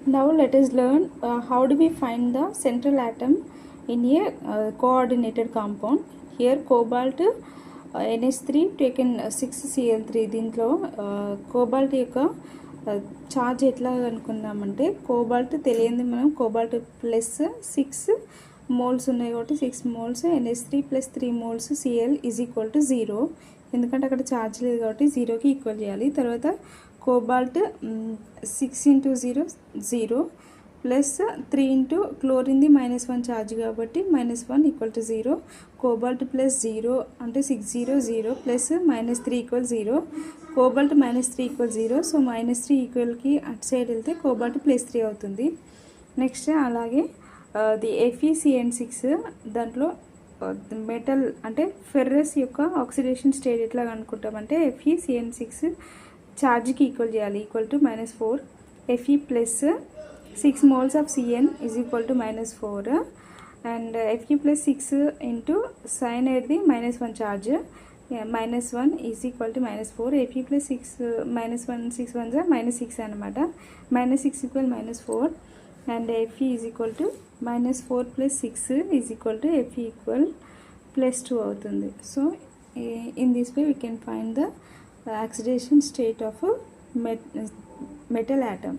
Now let us learn how do we find the central atom in a coordinated compound. Here cobalt NH3 taken 6Cl3 దీంట్లో cobalt యొక్క charge ఎట్లా అనుకున్నామంటే cobalt తెలియంది మనం cobalt plus 6 moles ఉన్నాయి కాబట్టి 6 moles NH3 plus 3 moles Cl is equal to 0 ఎందుకంటే అక్కడ charge లేదు కాబట్టి 0కి ఈక్వల్ చేయాలి. తర్వాత కోబాల్ట్ 6 ఇంటూ 0 0 ప్లస్ 3 ఇంటూ క్లోరిన్ది -1 ఛార్జ్ కాబట్టి -1 ఈక్వల్ టు 0. కోబాల్ట్ ప్లస్ 0 అంటే 6 0 0 plus -3 equal 0. Cobalt -3 equal 0. So -3 ఈక్వల్కి అటు సైడ్ వెళ్తే కోబాల్ట్ +3 అవుతుంది. నెక్స్ట్ అలాగే ది FeCN6 దాంట్లో మెటల్ అంటే ఫెర్రస్ యొక్క ఆక్సిడేషన్ స్టేట్ ఎట్లా అనుకుంటామంటే FeCN6 ఛార్జ్కి ఈక్వల్ చేయాలి equal to -4. Fe plus 6 moles of Cn is equal to -4 and Fe plus 6 into cyanide -1 charge, -1 is equal to -4. Fe plus 6 -1 6 ones are -6 anamata. -6 equal -4 and Fe is equal to -4 plus 6 is equal to Fe equal +2 అవుతుంది. So in this way we can find the oxidation state of a metal atom.